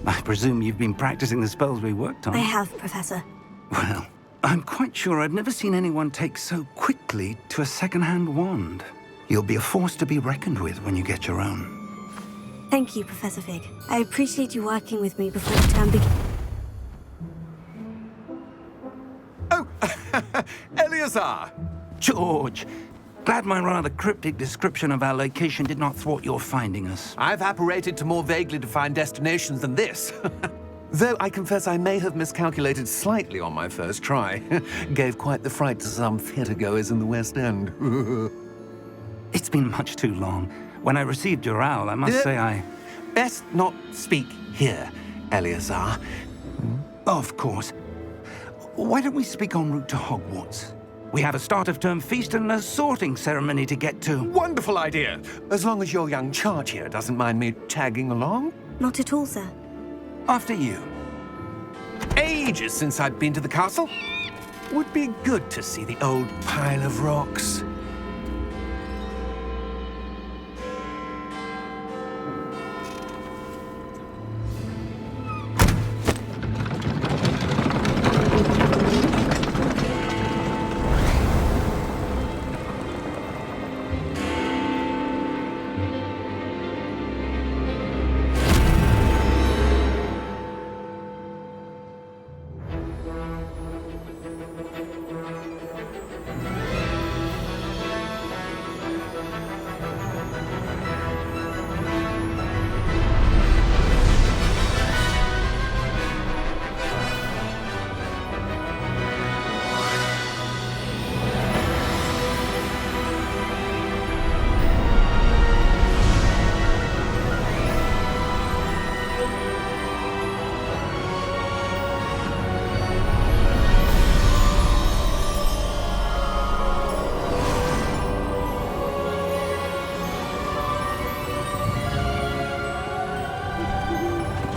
I presume you've been practicing the spells we worked on. I have, Professor. Well, I'm quite sure I've never seen anyone take so quickly to a second-hand wand. You'll be a force to be reckoned with when you get your own. Thank you, Professor Fig. I appreciate you working with me before the term begins. Oh, Eleazar! George! Glad my rather cryptic description of our location did not thwart your finding us. I've apparated to more vaguely defined destinations than this. Though I confess I may have miscalculated slightly on my first try. Gave quite the fright to some theatre-goers in the West End. It's been much too long. When I received your owl, I must say I... Best not speak here, Eleazar. Of course. Why don't we speak en route to Hogwarts? We have a start-of-term feast and a sorting ceremony to get to. Wonderful idea! As long as your young charge here doesn't mind me tagging along. Not at all, sir. After you. Ages since I've been to the castle. Would be good to see the old pile of rocks.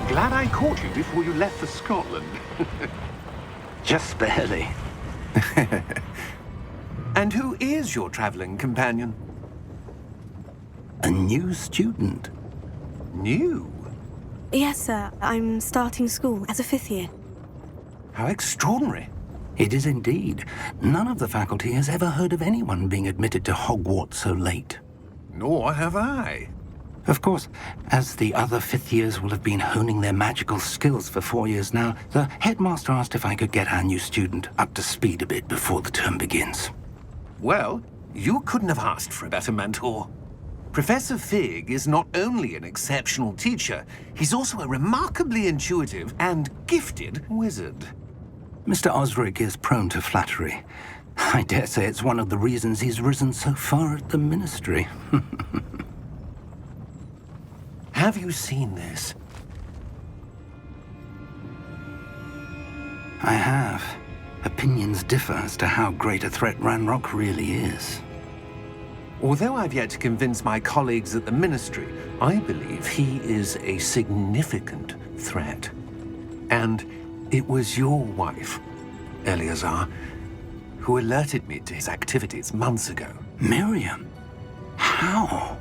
Glad I caught you before you left for Scotland. Just barely. And who is your traveling companion? A new student. New? Yes, sir. I'm starting school as a 5th year. How extraordinary. It is indeed. None of the faculty has ever heard of anyone being admitted to Hogwarts so late. Nor have I. Of course, as the other 5th years will have been honing their magical skills for 4 years now, the headmaster asked if I could get our new student up to speed a bit before the term begins. Well, you couldn't have asked for a better mentor. Professor Fig is not only an exceptional teacher, he's also a remarkably intuitive and gifted wizard. Mr. Osric is prone to flattery. I dare say it's one of the reasons he's risen so far at the ministry. Have you seen this? I have. Opinions differ as to how great a threat Ranrock really is. Although I've yet to convince my colleagues at the ministry, I believe he is a significant threat. And it was your wife, Eleazar, who alerted me to his activities months ago. Miriam? How?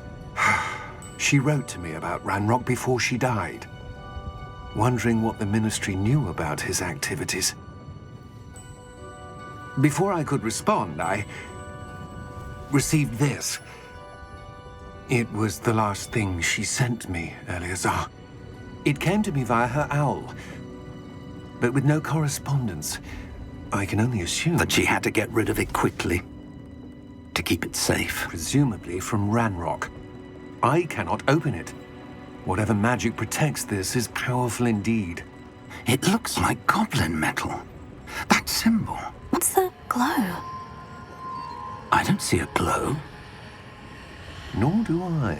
She wrote to me about Ranrock before she died, wondering what the ministry knew about his activities. Before I could respond, I received this. It was the last thing she sent me, Eleazar. It came to me via her owl, but with no correspondence. I can only assume That she had to get rid of it quickly, to keep it safe. presumably from Ranrock. I cannot open it. Whatever magic protects this is powerful indeed. It looks like goblin metal. That symbol. What's the glow? I don't see a glow. Nor do I.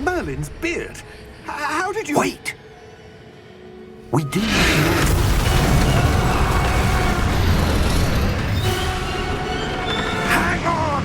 Merlin's beard. How did you... Wait! We do need to know. Hang on!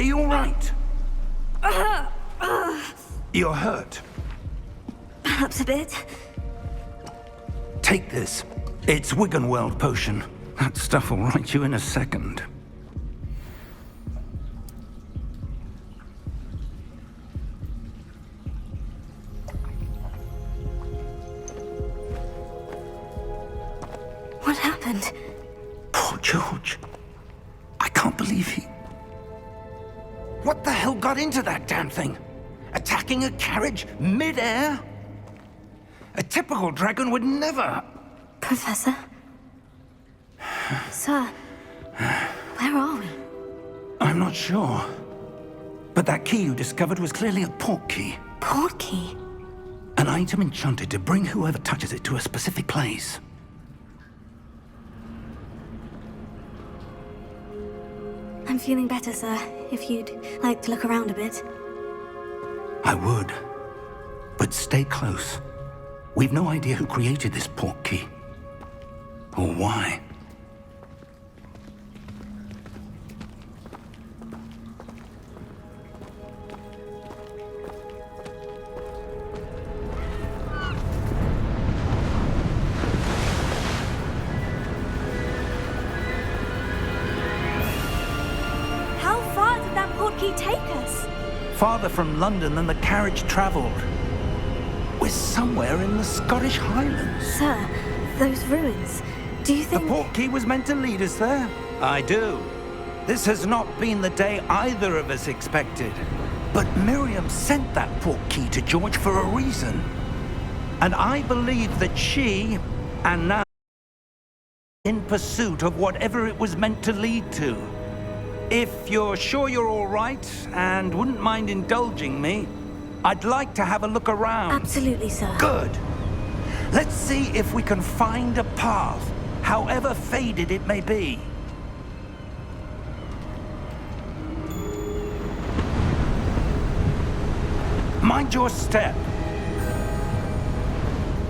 you all right? You're hurt. Perhaps a bit. Take this. It's Wiggenweld potion. That stuff will right you in a second. What happened? Poor George. I can't believe he... What the hell got into that damn thing? Attacking a carriage mid-air? A typical dragon would never... Professor? Sir, where are we? I'm not sure. But that key you discovered was clearly a port key. Port key? An item enchanted to bring whoever touches it to a specific place. I'm feeling better, sir. If you'd like to look around a bit. I would. But stay close. We've no idea who created this port key. Or why. How far did that port key take us? Farther from London than the carriage traveled. We're somewhere in the Scottish Highlands. Sir, those ruins. Do you The think... port key was meant to lead us there? I do. This has not been the day either of us expected. But Miriam sent that port key to George for a reason. And I believe that she, and now, in pursuit of whatever it was meant to lead to. If you're sure you're all right and wouldn't mind indulging me, I'd like to have a look around. Absolutely, sir. Good. Let's see if we can find a path, however faded it may be. Mind your step.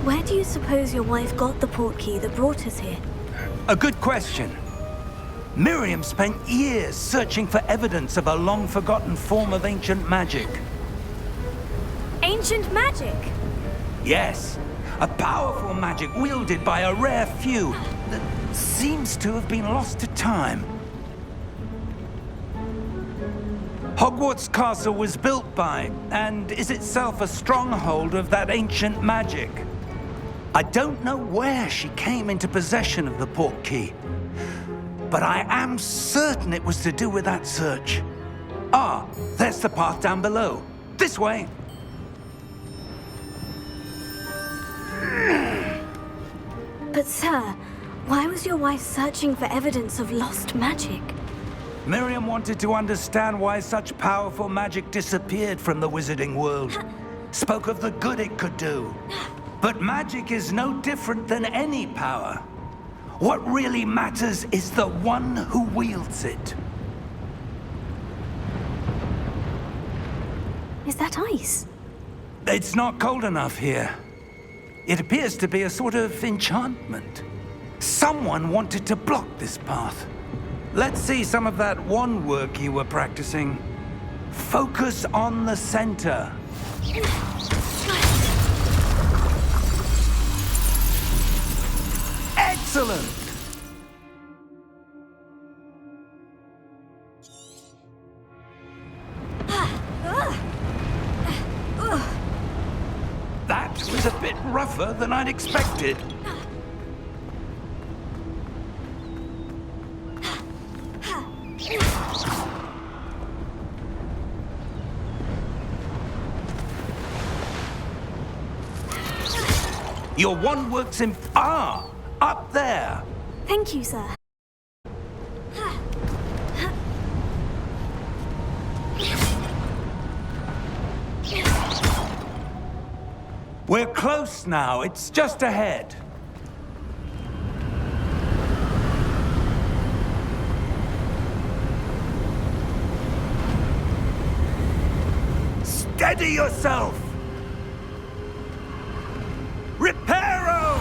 Where do you suppose your wife got the port key that brought us here? A good question. Miriam spent years searching for evidence of a long-forgotten form of ancient magic. Ancient magic? Yes, a powerful magic wielded by a rare few that seems to have been lost to time. Hogwarts Castle was built by, and is itself a stronghold of that ancient magic. I don't know where she came into possession of the port key, but I am certain it was to do with that search. Ah, there's the path down below. This way. But sir, why was your wife searching for evidence of lost magic? Miriam wanted to understand why such powerful magic disappeared from the wizarding world. Spoke of the good it could do. But magic is no different than any power. What really matters is the one who wields it. Is that ice? It's not cold enough here. It appears to be a sort of enchantment. Someone wanted to block this path. Let's see some of that wand work you were practicing. Focus on the center. Excellent! That was a bit rougher than I'd expected. Your wand works in... Ah! Up there! Thank you, sir. We're close now. It's just ahead. Steady yourself! Reparo!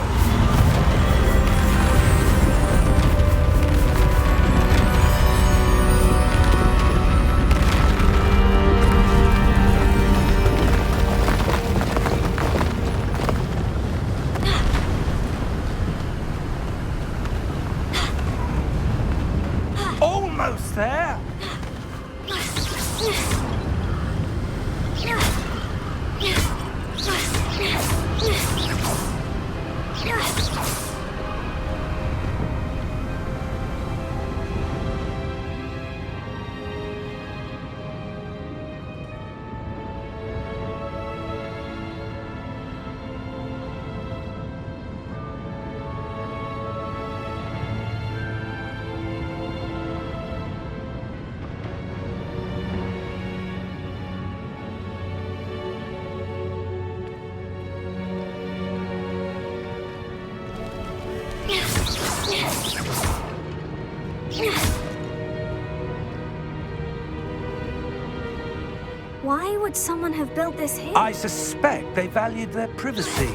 Why would someone have built this here? I suspect they valued their privacy.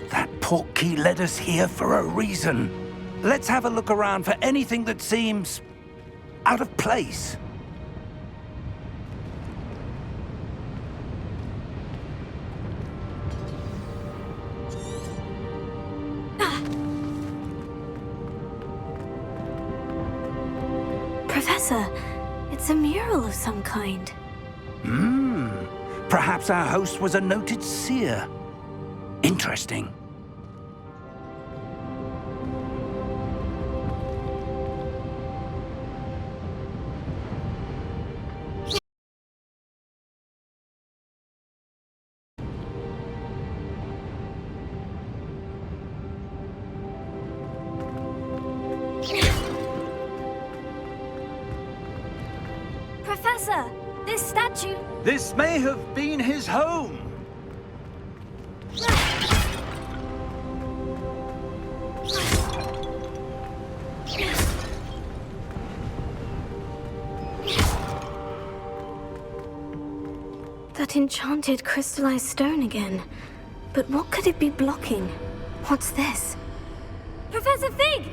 That portkey led us here for a reason. Let's have a look around for anything that seems out of place. Professor, it's a mural of some kind. Perhaps our host was a noted seer. Interesting. Professor, this statue... This may have been his home. That enchanted crystallized stone again. But what could it be blocking? What's this? Professor Fig!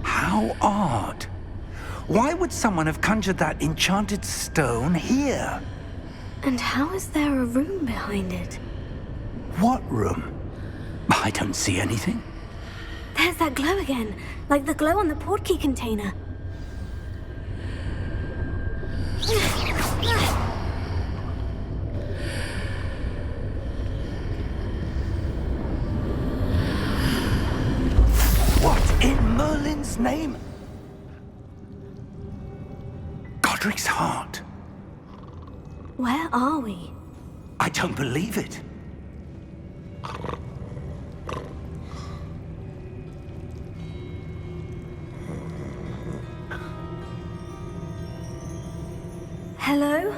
How odd. Why would someone have conjured that enchanted stone here? And how is there a room behind it? What room? I don't see anything. There's that glow again, like the glow on the portkey container. What in Merlin's name? Godric's heart. Where are we? I don't believe it. Hello?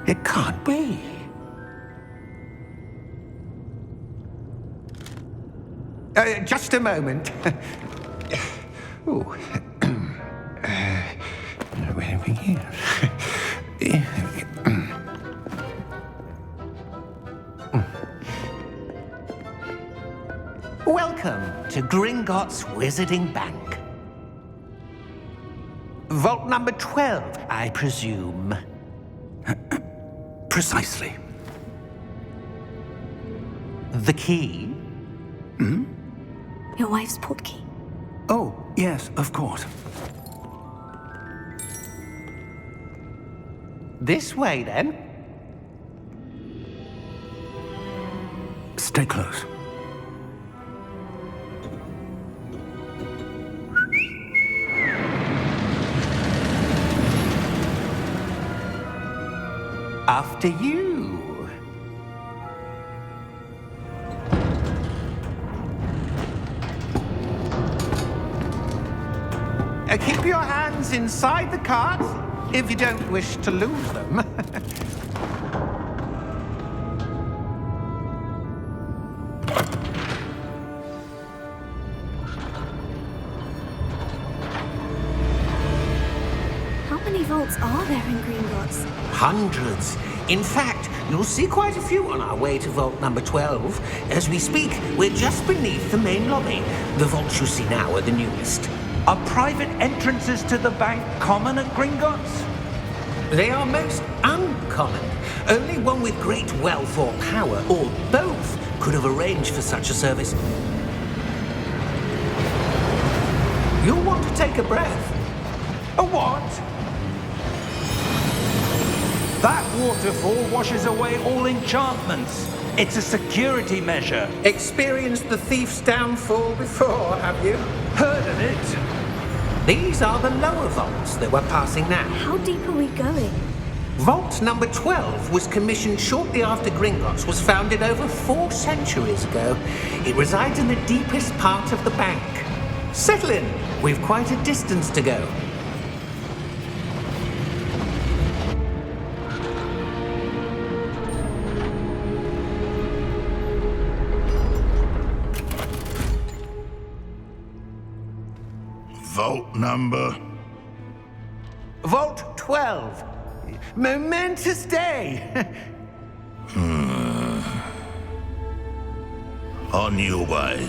It can't be. Just a moment. Oh. Where are we here? Welcome to Gringotts Wizarding Bank. Vault number 12, I presume. Precisely. The key? Your wife's portkey. Oh, yes, of course. This way, then. Stay close. After you. Keep your hands inside the cart if you don't wish to lose them. How many vaults are there in Gringotts? Hundreds. In fact, you'll see quite a few on our way to vault number 12. As we speak, we're just beneath the main lobby. The vaults you see now are the newest. Are private entrances to the bank common at Gringotts? They are most uncommon. Only one with great wealth or power, or both, could have arranged for such a service. You'll want to take a breath. A what? That waterfall washes away all enchantments. It's a security measure. Experienced the thief's downfall before, have you? Heard of it? These are the lower vaults that we're passing now. How deep are we going? Vault number 12 was commissioned shortly after Gringotts was founded over 4 centuries ago. It resides in the deepest part of the bank. Settle in. We've quite a distance to go. Vault number? Vault 12. Momentous day. On your way.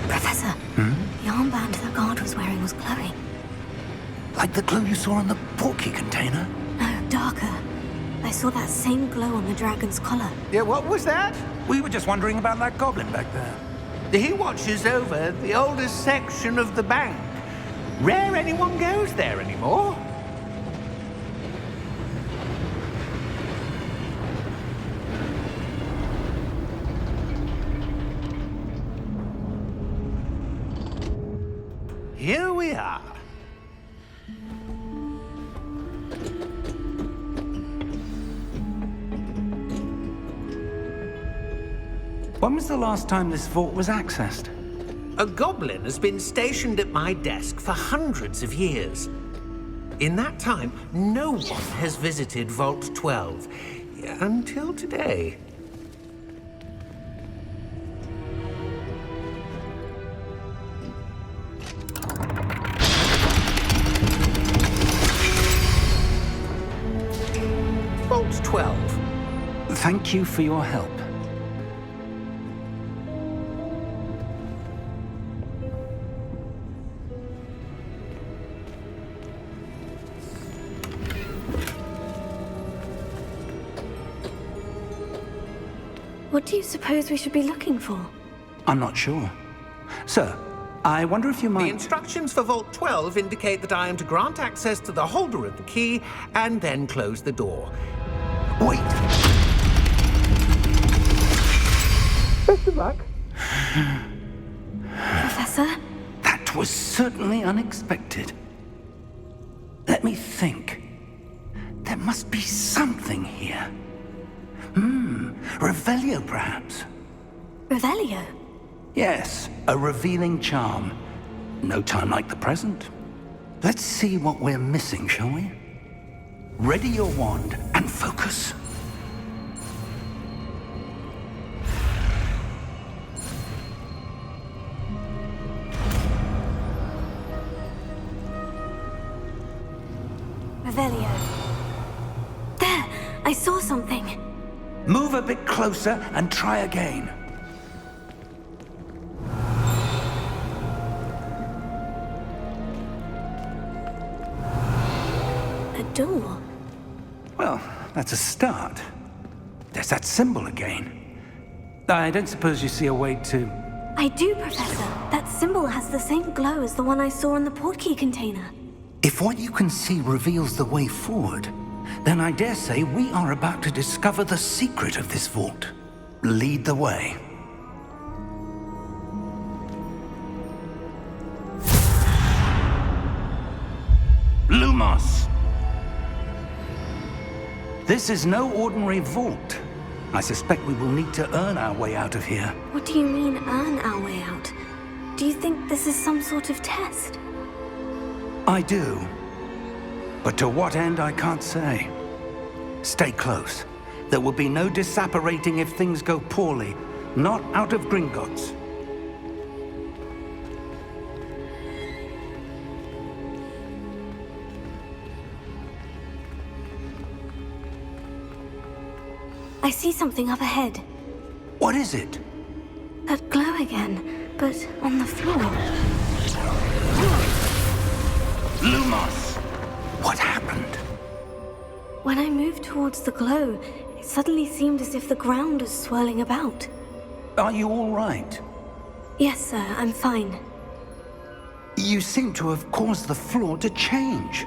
Professor, the armband the guard was wearing was glowing. Like the glow you saw on the portkey container? No, darker. I saw that same glow on the dragon's collar. Yeah, what was that? We were just wondering about that goblin back there. He watches over the oldest section of the bank. Rare anyone goes there anymore. Here we are. When was the last time this vault was accessed? A goblin has been stationed at my desk for hundreds of years. In that time, no one has visited Vault 12. Until today. Vault 12. Thank you for your help. What do you suppose we should be looking for? I'm not sure. Sir, I wonder if you The might... instructions for Vault 12 indicate that I am to grant access to the holder of the key and then close the door. Wait! Best of luck. Professor? That was certainly unexpected. Let me think. There must be something here. Revelio, perhaps? Revelio? Yes, a revealing charm. No time like the present. Let's see what we're missing, shall we? Ready your wand and focus. Revelio. There! I saw something. Move a bit closer and try again. A door. Well, that's a start. There's that symbol again. I don't suppose you see a way to... I do, Professor. That symbol has the same glow as the one I saw in the portkey container. If what you can see reveals the way forward, then I dare say we are about to discover the secret of this vault. Lead the way. Lumos! This is no ordinary vault. I suspect we will need to earn our way out of here. What do you mean, earn our way out? Do you think this is some sort of test? I do. But to what end, I can't say. Stay close. There will be no disapparating if things go poorly. Not out of Gringotts. I see something up ahead. What is it? That glow again, but on the floor. Lumos! What happened? When I moved towards the glow, it suddenly seemed as if the ground was swirling about. Are you all right? Yes, sir, I'm fine. You seem to have caused the floor to change.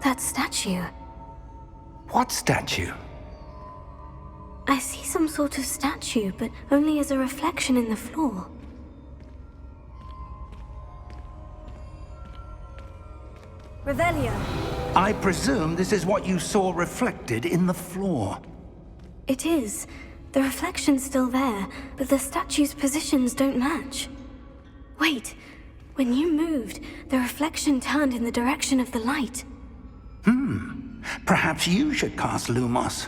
That statue. What statue? I see some sort of statue, but only as a reflection in the floor. Revelio. I presume this is what you saw reflected in the floor. It is. The reflection's still there, but the statue's positions don't match. Wait. When you moved, the reflection turned in the direction of the light. Perhaps you should cast Lumos.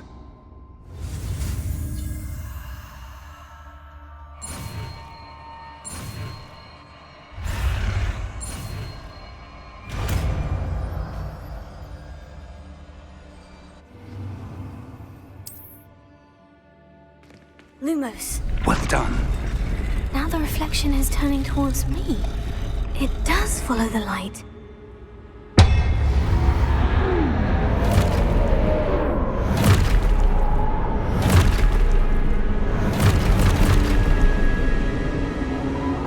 Lumos. Well done. Now the reflection is turning towards me. It does follow the light.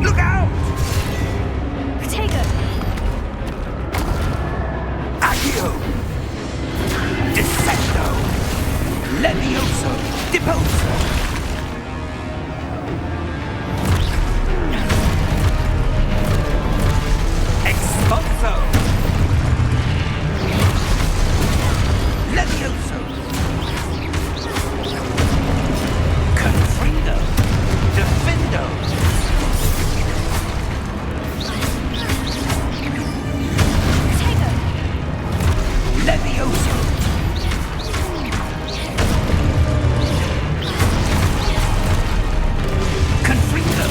Look out! Protego! Accio! Descendo! Levioso! Deposo! Expulso! Levioso! Confrido! Defendo! Protego! Levioso! Confrido!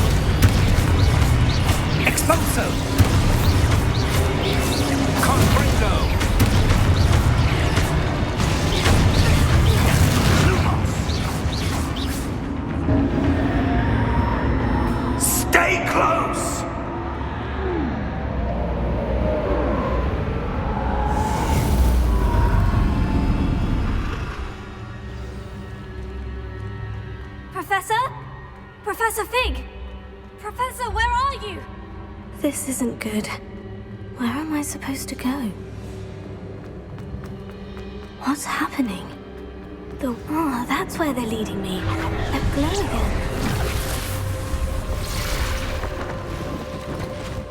Expulso! Confrido! Lumos! Stay close! Professor? Professor Fig! Professor, where are you? This isn't good. Where am I supposed to go? What's happening? That's where they're leading me. That glow again.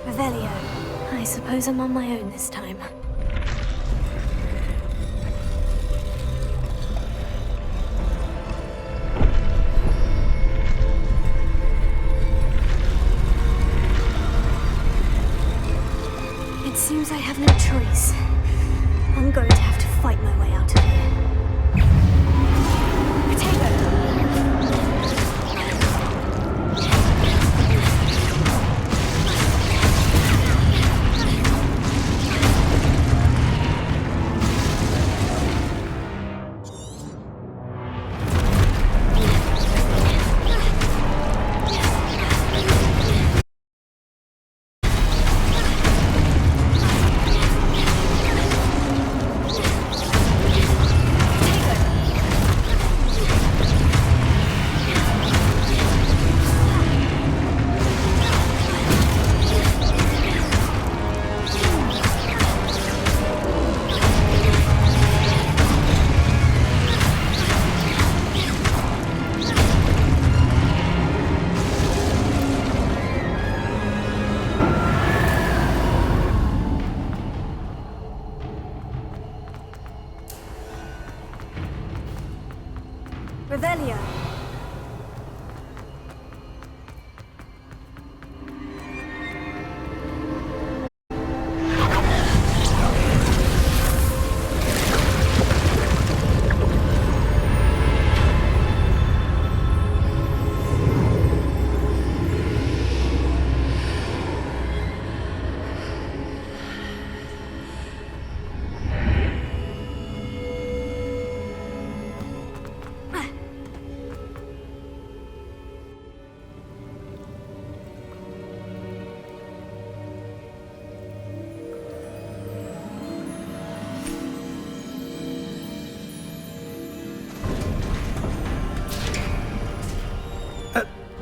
Revelio. I suppose I'm on my own this time. It seems I have no choice. I'm going to have to fight my way out of here. Potato! Revelio.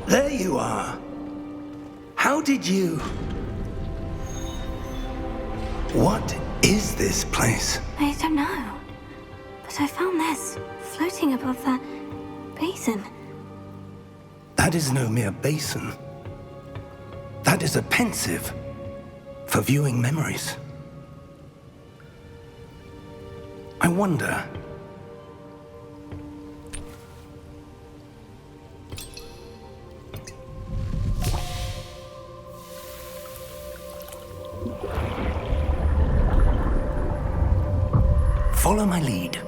There you are. How did you... What is this place? I don't know. But I found this floating above that basin. That is no mere basin. That is a pensive for viewing memories. I wonder... Follow my lead.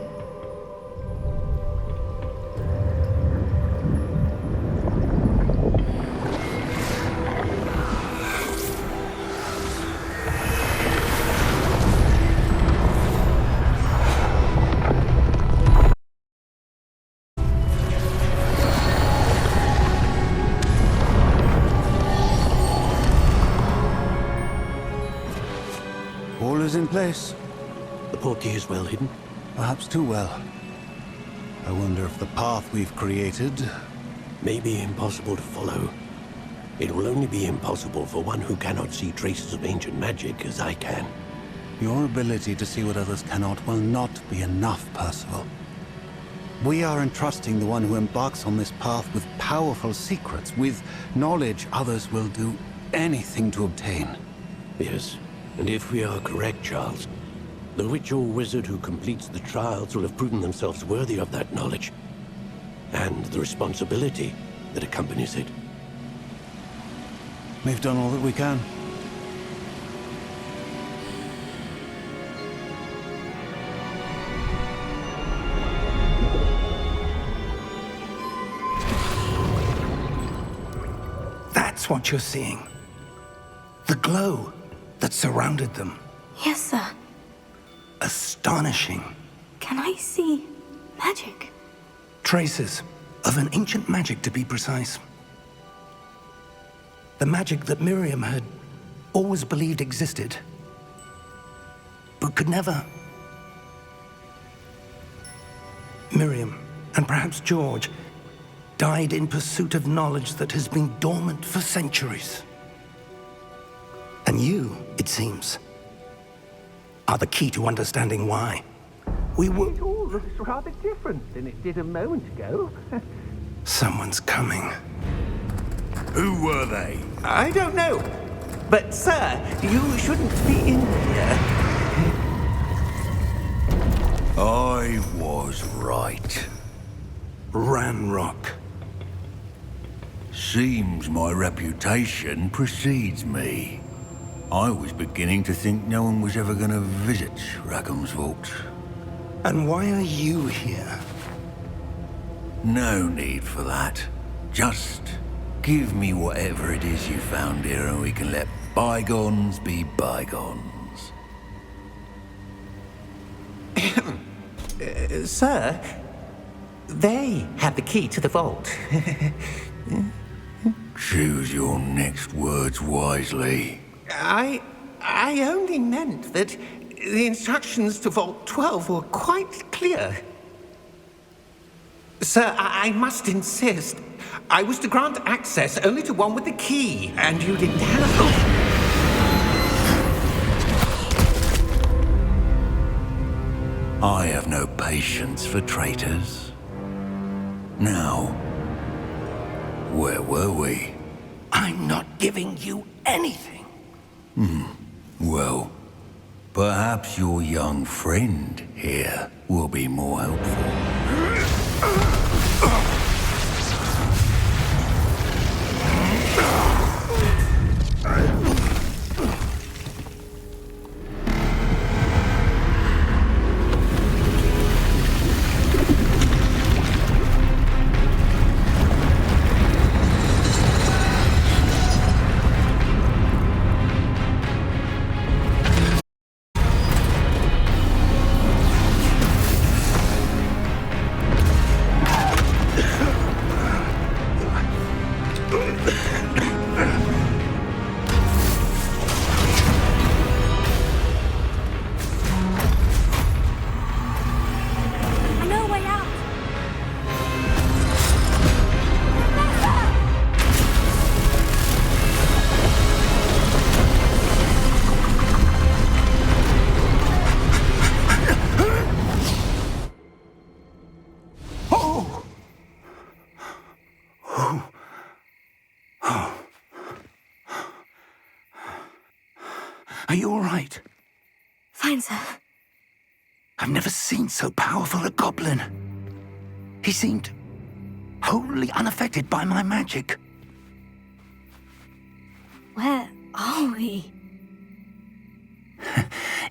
All is in place. The portkey is well hidden. Perhaps too well. I wonder if the path we've created... May be impossible to follow. It will only be impossible for one who cannot see traces of ancient magic as I can. Your ability to see what others cannot will not be enough, Percival. We are entrusting the one who embarks on this path with powerful secrets, with knowledge others will do anything to obtain. Yes, and if we are correct, Charles, the witch or wizard who completes the trials will have proven themselves worthy of that knowledge, and the responsibility that accompanies it. We've done all that we can. That's what you're seeing. The glow that surrounded them. Yes, sir. Astonishing. Can I see magic? Traces of an ancient magic, to be precise. The magic that Miriam had always believed existed, but could never. Miriam, and perhaps George, died in pursuit of knowledge that has been dormant for centuries. And you, it seems, are the key to understanding why. We were... It all looks rather different than it did a moment ago. Someone's coming. Who were they? I don't know. But, sir, you shouldn't be in here. I was right. Ranrock. Seems my reputation precedes me. I was beginning to think no one was ever going to visit Rackham's vault. And why are you here? No need for that. Just give me whatever it is you found here and we can let bygones be bygones. Sir, they have the key to the vault. Choose your next words wisely. I only meant that the instructions to Vault 12 were quite clear. Sir, I must insist. I was to grant access only to one with the key, and you didn't have... I have no patience for traitors. Now, where were we? I'm not giving you anything. Well, perhaps your young friend here will be more helpful. Are you all right? Fine, sir. I've never seen so powerful a goblin. He seemed wholly unaffected by my magic. Where are we?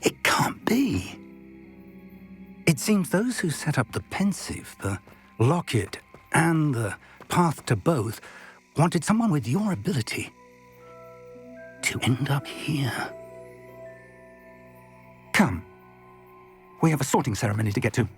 It can't be. It seems those who set up the pensive, the locket, and the path to both wanted someone with your ability to end up here. Come. We have a sorting ceremony to get to.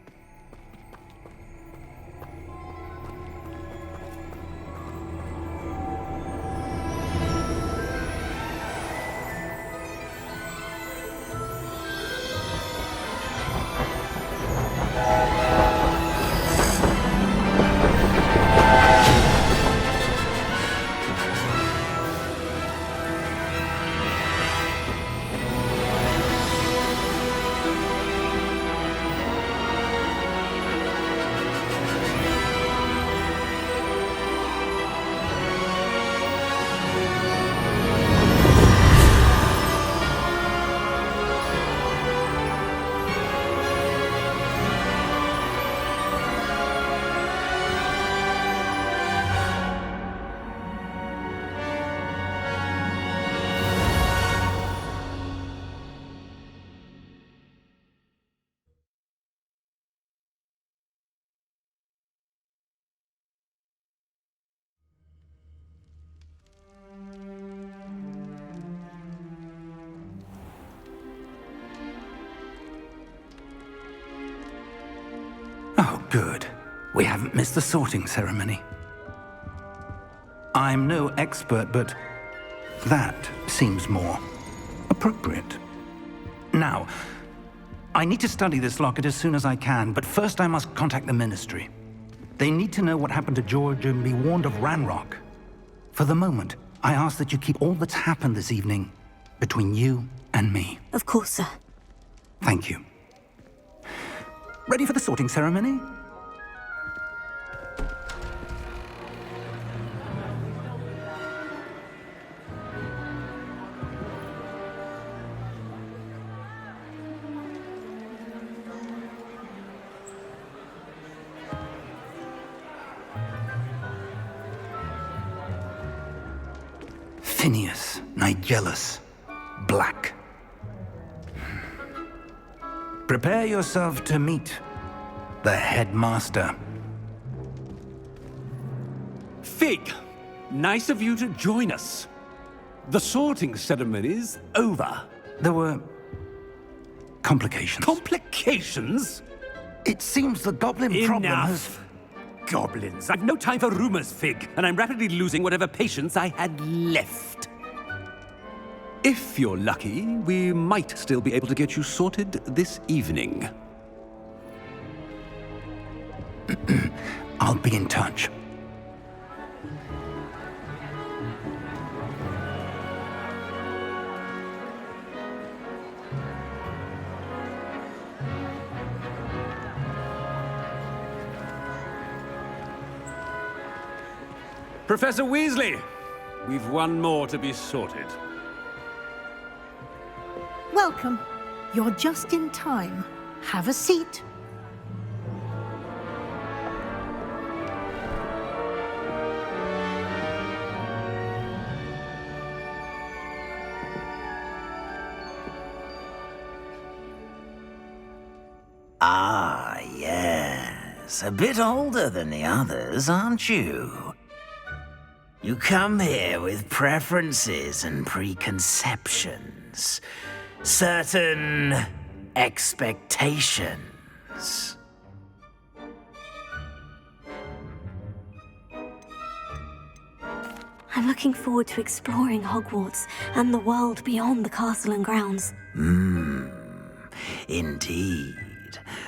Oh, good. We haven't missed the sorting ceremony. I'm no expert, but that seems more appropriate. Now, I need to study this locket as soon as I can, but first I must contact the Ministry. They need to know what happened to George and be warned of Ranrock. For the moment, I ask that you keep all that's happened this evening between you and me. Of course, sir. Thank you. Ready for the sorting ceremony? Phineas Nigellus Black. Prepare yourself to meet the headmaster. Fig, nice of you to join us. The sorting ceremony's over. There were complications. Complications? It seems the goblin problem has... Enough. Goblins. I've no time for rumors, Fig, and I'm rapidly losing whatever patience I had left. If you're lucky, we might still be able to get you sorted this evening. I'll be in touch. Professor Weasley, we've one more to be sorted. Welcome. You're just in time. Have a seat. Ah, yes. A bit older than the others, aren't you? You come here with preferences and preconceptions. Certain expectations. I'm looking forward to exploring Hogwarts and the world beyond the castle and grounds. Indeed.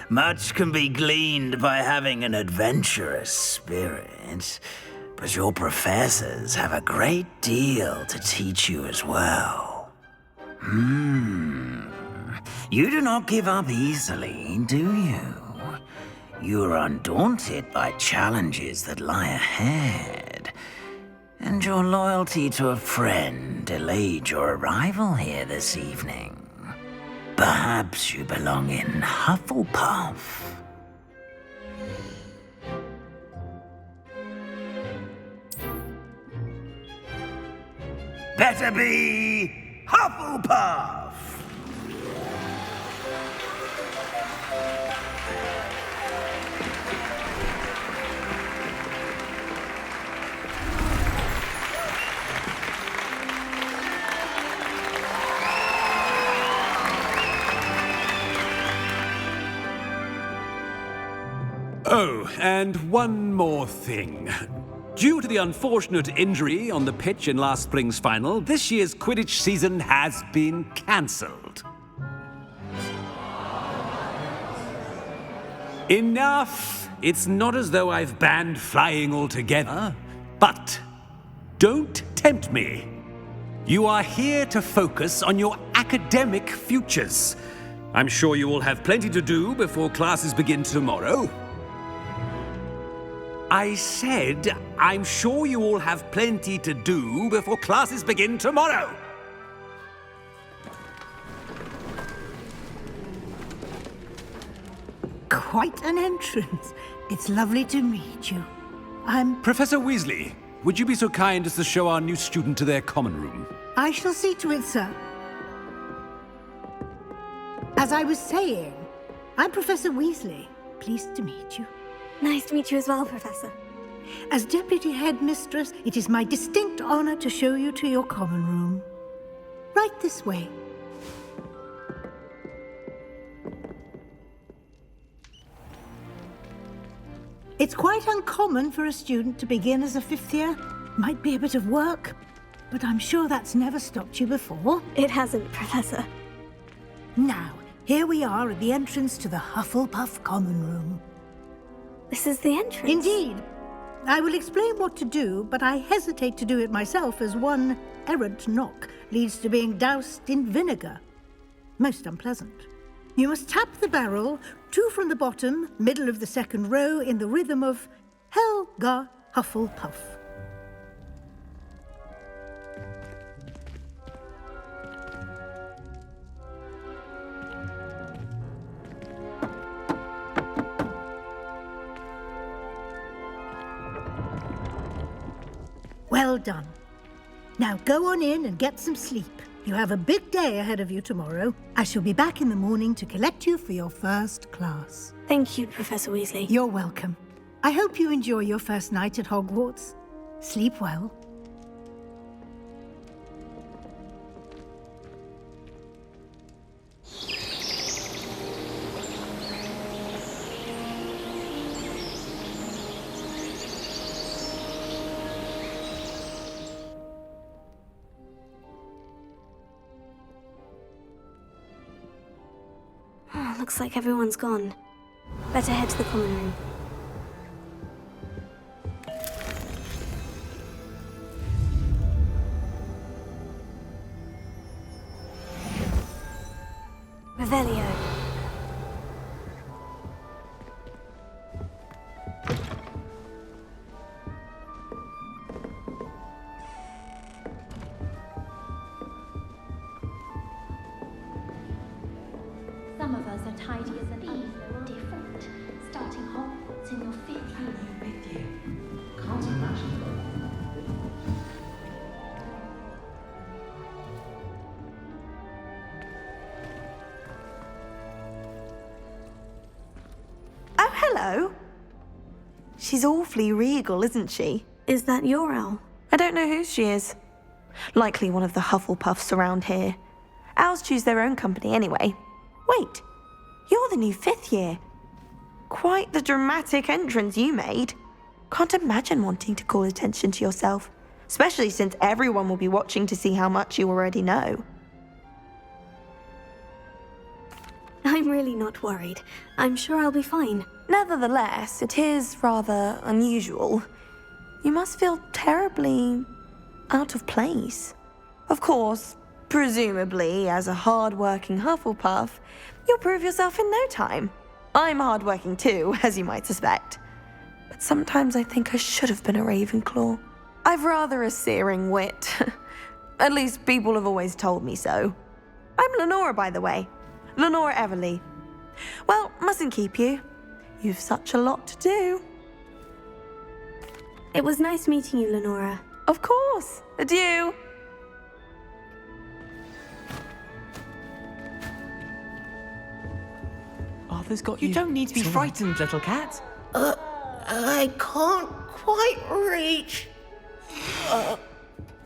Much can be gleaned by having an adventurous spirit, but your professors have a great deal to teach you as well. You do not give up easily, do you? You are undaunted by challenges that lie ahead, and your loyalty to a friend reason delayed your arrival here this evening. Perhaps you belong in Hufflepuff. Better be Hufflepuff! Oh, and one more thing. Due to the unfortunate injury on the pitch in last spring's final, this year's Quidditch season has been cancelled. Enough! It's not as though I've banned flying altogether, but don't tempt me. You are here to focus on your academic futures. I'm sure you will have plenty to do before classes begin tomorrow. I said, I'm sure you all have plenty to do before classes begin tomorrow. Quite an entrance. It's lovely to meet you. Professor Weasley, would you be so kind as to show our new student to their common room? I shall see to it, sir. As I was saying, I'm Professor Weasley. Pleased to meet you. Nice to meet you as well, Professor. As Deputy Headmistress, it is my distinct honor to show you to your common room. Right this way. It's quite uncommon for a student to begin as a fifth year. Might be a bit of work, but I'm sure that's never stopped you before. It hasn't, Professor. Now, here we are at the entrance to the Hufflepuff common room. This is the entrance? Indeed. I will explain what to do, but I hesitate to do it myself as one errant knock leads to being doused in vinegar. Most unpleasant. You must tap the barrel, 2 from the bottom, middle of the second row, in the rhythm of Helga Hufflepuff. Well done. Now go on in and get some sleep. You have a big day ahead of you tomorrow. I shall be back in the morning to collect you for your first class. Thank you, Professor Weasley. You're welcome. I hope you enjoy your first night at Hogwarts. Sleep well. Looks like everyone's gone. Better head to the common room. Revelio. Some of us are tidy as an eve, different. Starting Hogwarts in your 5th year. Can't imagine. Oh, hello. She's awfully regal, isn't she? Is that your owl? I don't know who she is. Likely one of the Hufflepuffs around here. Owls choose their own company anyway. Wait, you're the new 5th year. Quite the dramatic entrance you made. Can't imagine wanting to call attention to yourself, especially since everyone will be watching to see how much you already know. I'm really not worried. I'm sure I'll be fine. Nevertheless, it is rather unusual. You must feel terribly out of place. Of course, presumably, as a hard-working Hufflepuff, you'll prove yourself in no time. I'm hard-working too, as you might suspect. But sometimes I think I should have been a Ravenclaw. I've rather a searing wit. At least people have always told me so. I'm Lenora, by the way. Lenora Everly. Well, mustn't keep you. You've such a lot to do. It was nice meeting you, Lenora. Of course. Adieu. Arthur's got you. You don't need to be frightened, little cat. I can't quite reach.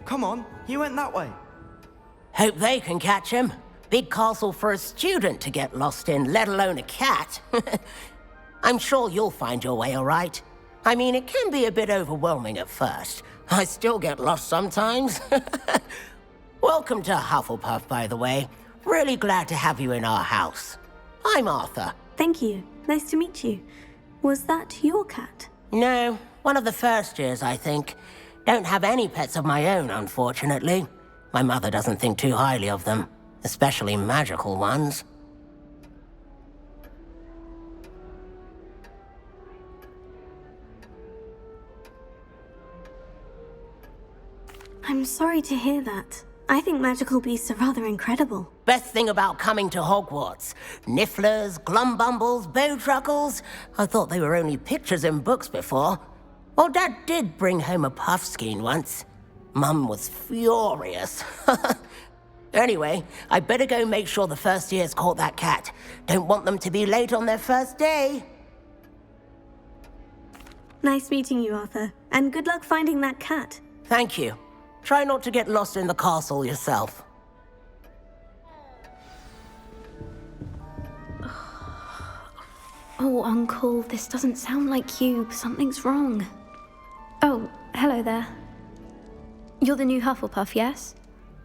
Come on, you went that way. Hope they can catch him. Big castle for a student to get lost in, let alone a cat. I'm sure you'll find your way all right. I mean, it can be a bit overwhelming at first. I still get lost sometimes. Welcome to Hufflepuff, by the way. Really glad to have you in our house. I'm Arthur. Thank you. Nice to meet you. Was that your cat? No, one of the first years, I think. Don't have any pets of my own, unfortunately. My mother doesn't think too highly of them, especially magical ones. I'm sorry to hear that. I think magical beasts are rather incredible. Best thing about coming to Hogwarts. Nifflers, glumbumbles, bowtruckles. I thought they were only pictures in books before. Well, Dad did bring home a puffskein once. Mum was furious. Anyway, I better go make sure the first years caught that cat. Don't want them to be late on their first day. Nice meeting you, Arthur. And good luck finding that cat. Thank you. Try not to get lost in the castle yourself. Oh, Uncle, this doesn't sound like you. Something's wrong. Oh, hello there. You're the new Hufflepuff, yes?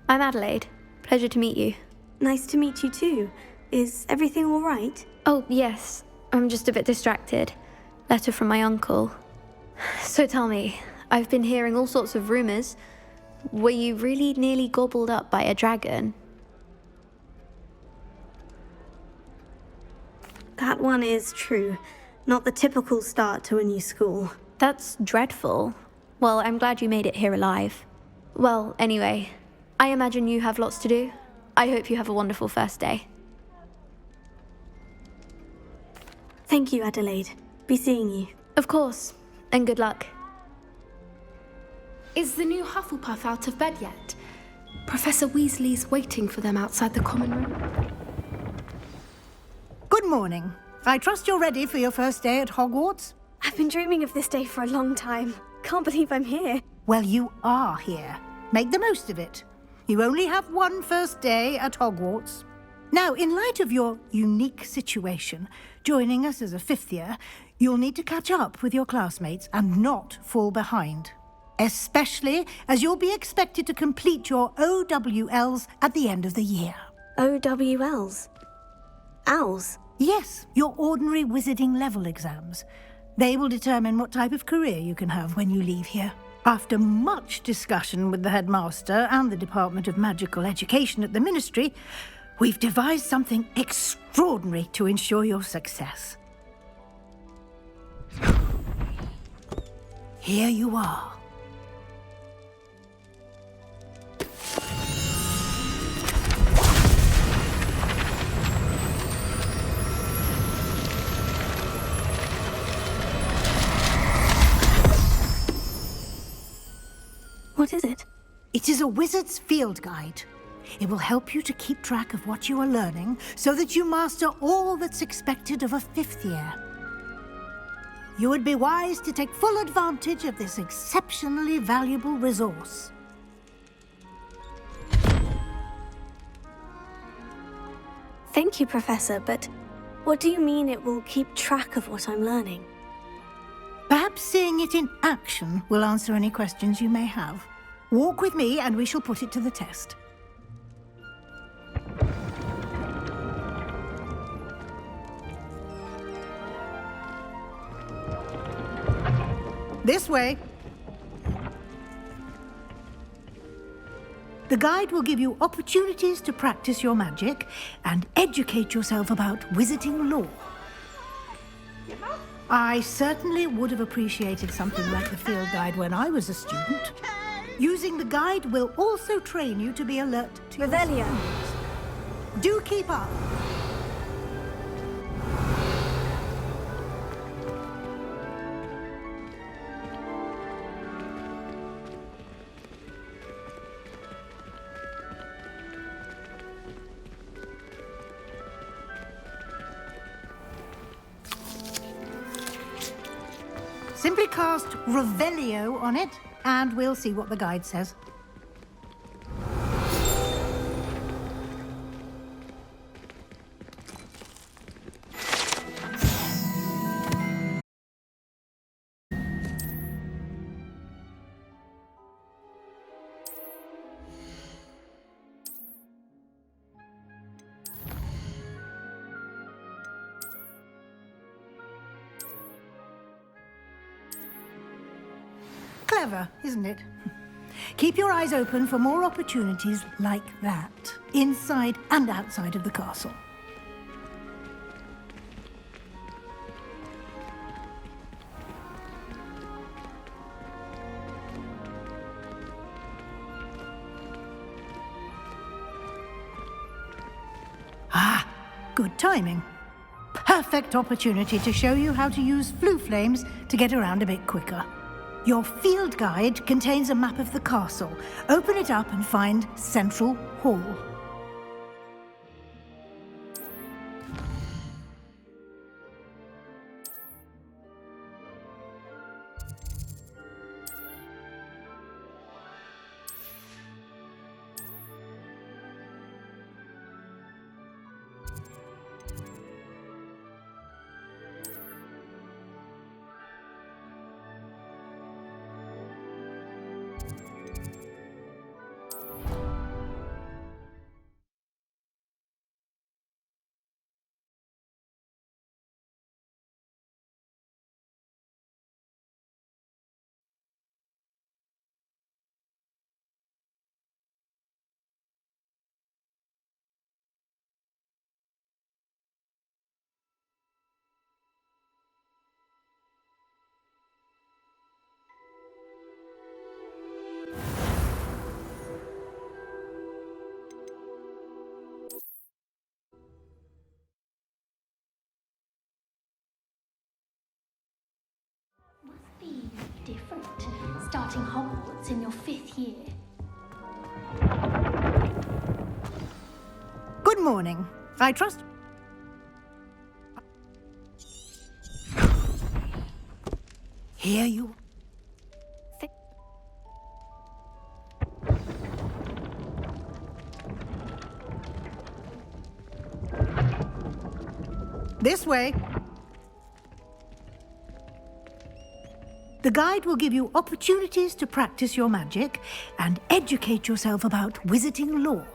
I'm Adelaide. Pleasure to meet you. Nice to meet you too. Is everything all right? Oh, yes. I'm just a bit distracted. Letter from my uncle. So tell me, I've been hearing all sorts of rumors. Were you really nearly gobbled up by a dragon? That one is true. Not the typical start to a new school. That's dreadful. Well, I'm glad you made it here alive. Well, anyway, I imagine you have lots to do. I hope you have a wonderful first day. Thank you, Adelaide. Be seeing you. Of course, and good luck. Is the new Hufflepuff out of bed yet? Professor Weasley's waiting for them outside the common room. Good morning. I trust you're ready for your first day at Hogwarts? I've been dreaming of this day for a long time. Can't believe I'm here. Well, you are here. Make the most of it. You only have one first day at Hogwarts. Now, in light of your unique situation, joining us as a fifth year, you'll need to catch up with your classmates and not fall behind. Especially as you'll be expected to complete your OWLs at the end of the year. OWLs? Owls? Yes, your ordinary wizarding level exams. They will determine what type of career you can have when you leave here. After much discussion with the headmaster and the Department of Magical Education at the Ministry, we've devised something extraordinary to ensure your success. Here you are. What is it? It is a wizard's field guide. It will help you to keep track of what you are learning so that you master all that's expected of a fifth year. You would be wise to take full advantage of this exceptionally valuable resource. Thank you, Professor, but what do you mean it will keep track of what I'm learning? Perhaps seeing it in action will answer any questions you may have. Walk with me and we shall put it to the test. This way. The guide will give you opportunities to practice your magic and educate yourself about wizarding lore. I certainly would have appreciated something like the field guide when I was a student. Using the guide will also train you to be alert to your surroundings. Do keep up. Simply cast Revelio on it, and we'll see what the guide says. Clever, isn't it? Keep your eyes open for more opportunities like that, inside and outside of the castle. Ah, good timing. Perfect opportunity to show you how to use flue flames to get around a bit quicker. Your field guide contains a map of the castle. Open it up and find Central Hall. Be different, starting Hogwarts in your 5th year. Good morning. I trust... Here you... This way. The guide will give you opportunities to practice your magic and educate yourself about wizarding lore.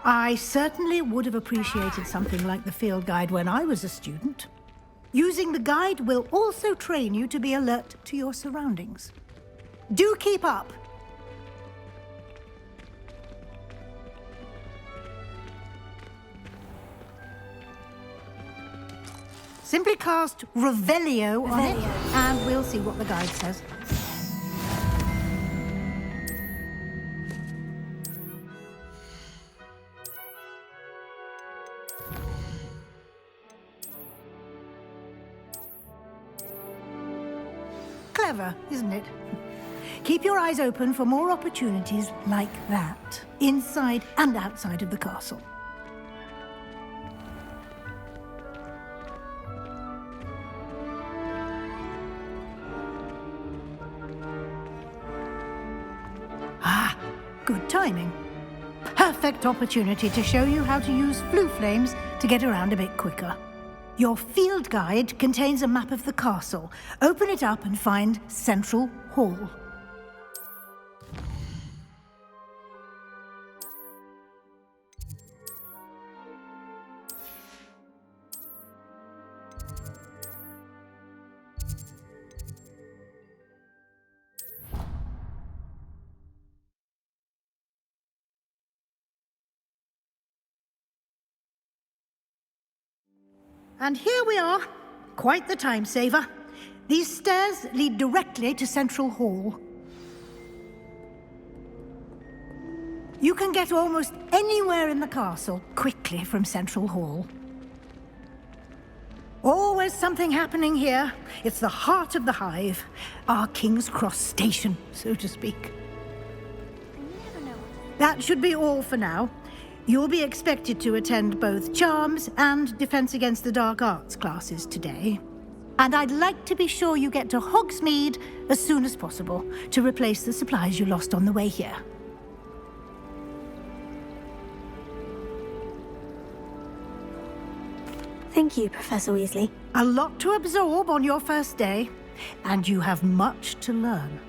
I certainly would have appreciated something like the field guide when I was a student. Using the guide will also train you to be alert to your surroundings. Do keep up. Simply cast Revelio on it, and we'll see what the guide says. Clever, isn't it? Keep your eyes open for more opportunities like that, inside and outside of the castle. Ah, good timing. Perfect opportunity to show you how to use flue flames to get around a bit quicker. Your field guide contains a map of the castle. Open it up and find Central Hall. And here we are. Quite the time saver. These stairs lead directly to Central Hall. You can get almost anywhere in the castle quickly from Central Hall. Always something happening here. It's the heart of the hive, our King's Cross station, so to speak. That should be all for now. You'll be expected to attend both Charms and Defense Against the Dark Arts classes today. And I'd like to be sure you get to Hogsmeade as soon as possible to replace the supplies you lost on the way here. Thank you, Professor Weasley. A lot to absorb on your first day, and you have much to learn.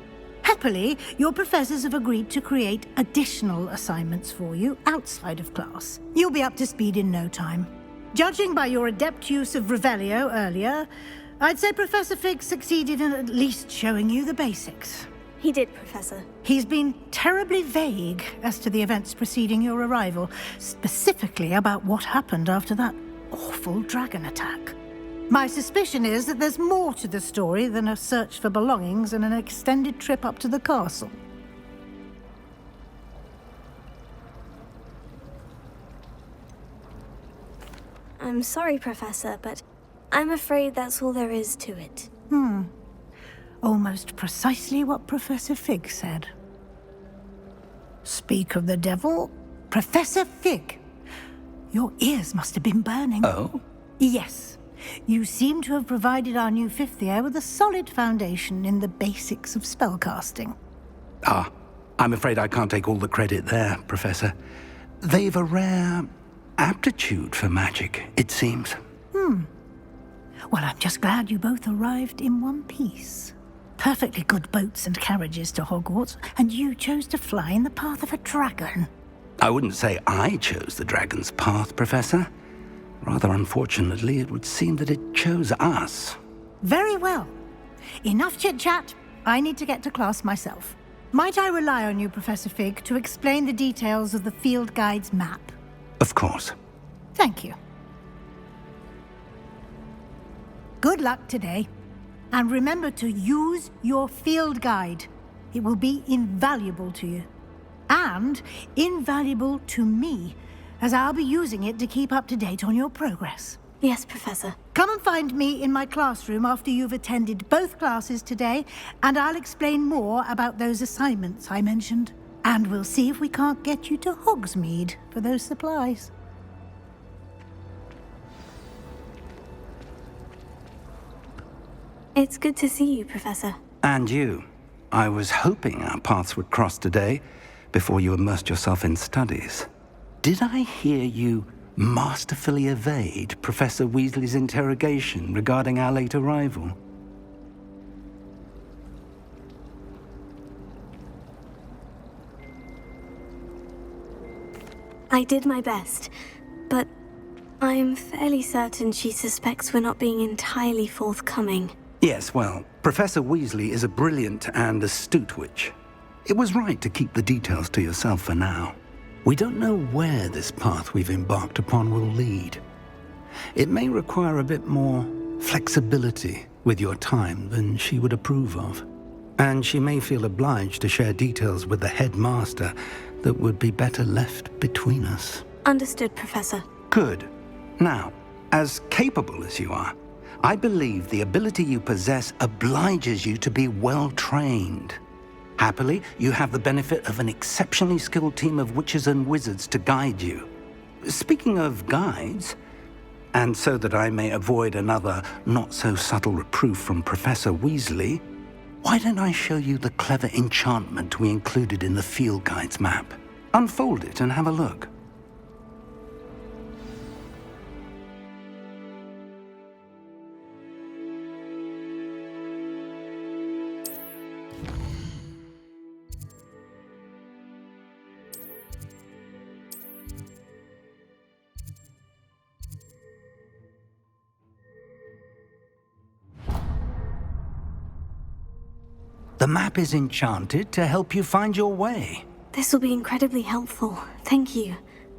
Happily, your professors have agreed to create additional assignments for you outside of class. You'll be up to speed in no time. Judging by your adept use of Revelio earlier, I'd say Professor Fig succeeded in at least showing you the basics. He did, Professor. He's been terribly vague as to the events preceding your arrival, specifically about what happened after that awful dragon attack. My suspicion is that there's more to the story than a search for belongings and an extended trip up to the castle. I'm sorry, Professor, but I'm afraid that's all there is to it. Almost precisely what Professor Fig said. Speak of the devil, Professor Fig. Your ears must have been burning. Oh? Yes. You seem to have provided our new fifth year with a solid foundation in the basics of spellcasting. Ah, I'm afraid I can't take all the credit there, Professor. They've a rare aptitude for magic, it seems. Well, I'm just glad you both arrived in one piece. Perfectly good boats and carriages to Hogwarts, and you chose to fly in the path of a dragon. I wouldn't say I chose the dragon's path, Professor. Rather unfortunately, it would seem that it chose us. Very well. Enough chit-chat. I need to get to class myself. Might I rely on you, Professor Fig, to explain the details of the field guide's map? Of course. Thank you. Good luck today. And remember to use your field guide. It will be invaluable to you. And invaluable to me, as I'll be using it to keep up to date on your progress. Yes, Professor. Come and find me in my classroom after you've attended both classes today, and I'll explain more about those assignments I mentioned. And we'll see if we can't get you to Hogsmeade for those supplies. It's good to see you, Professor. And you. I was hoping our paths would cross today, before you immersed yourself in studies. Did I hear you masterfully evade Professor Weasley's interrogation regarding our late arrival? I did my best, but I'm fairly certain she suspects we're not being entirely forthcoming. Yes, well, Professor Weasley is a brilliant and astute witch. It was right to keep the details to yourself for now. We don't know where this path we've embarked upon will lead. It may require a bit more flexibility with your time than she would approve of. And she may feel obliged to share details with the headmaster that would be better left between us. Understood, Professor. Good. Now, as capable as you are, I believe the ability you possess obliges you to be well trained. Happily, you have the benefit of an exceptionally skilled team of witches and wizards to guide you. Speaking of guides, and so that I may avoid another not-so-subtle reproof from Professor Weasley, why don't I show you the clever enchantment we included in the field guide's map? Unfold it and have a look. The map is enchanted to help you find your way. This will be incredibly helpful. Thank you.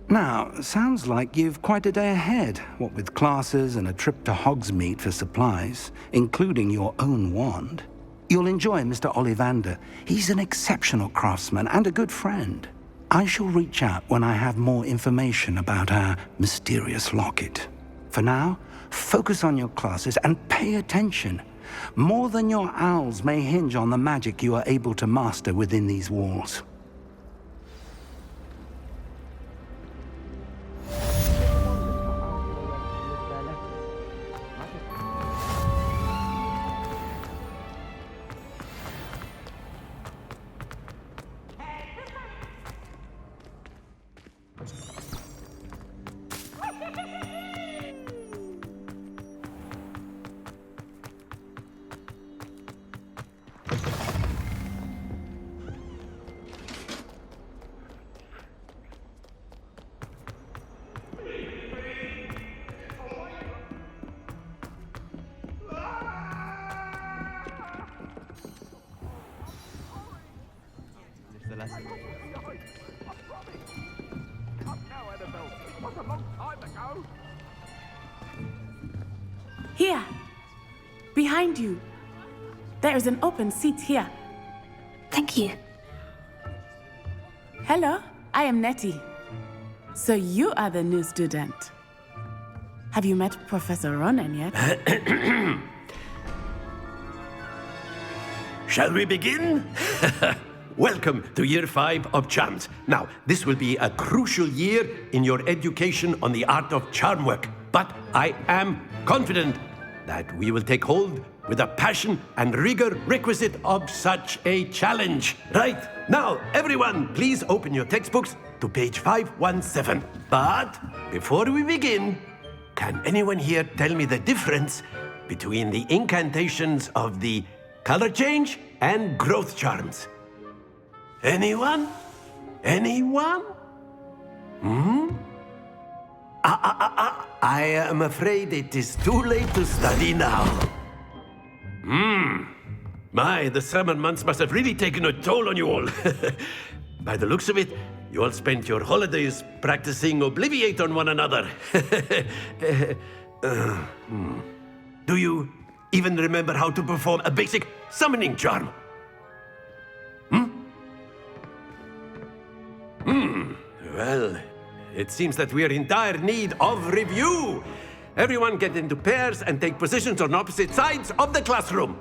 Now, sounds like you've quite a day ahead, what with classes and a trip to Hogsmeade for supplies, including your own wand. You'll enjoy Mr. Ollivander. He's an exceptional craftsman and a good friend. I shall reach out when I have more information about our mysterious locket. For now, focus on your classes and pay attention. More than your owls may hinge on the magic you are able to master within these walls. Here! Behind you! There is an open seat here. Thank you. Hello, I am Nettie. So you are the new student. Have you met Professor Ronan yet? Shall we begin? Welcome to Year 5 of Charms. Now, this will be a crucial year in your education on the art of charm work. But I am confident that we will take hold with the passion and rigor requisite of such a challenge. Right, now, everyone, please open your textbooks to page 517. But before we begin, can anyone here tell me the difference between the incantations of the color change and growth charms? Anyone? Anyone? I am afraid it is too late to study now. My, the summer months must have really taken a toll on you all. By the looks of it, you all spent your holidays practicing Obliviate on one another. Do you even remember how to perform a basic summoning charm? Well, it seems that we are in dire need of review. Everyone get into pairs and take positions on opposite sides of the classroom.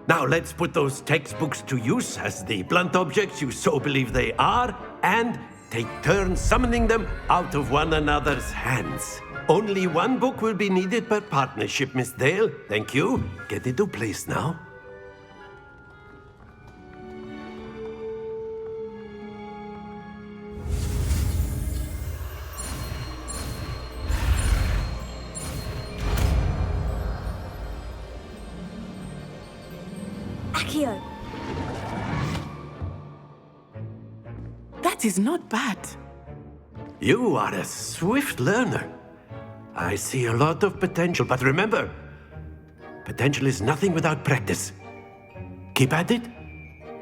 Now let's put those textbooks to use as the blunt objects you so believe they are, and take turns summoning them out of one another's hands. Only one book will be needed per partnership, Miss Dale. Thank you. Get into place now. Accio! That is not bad. You are a swift learner. I see a lot of potential, but remember, potential is nothing without practice. Keep at it.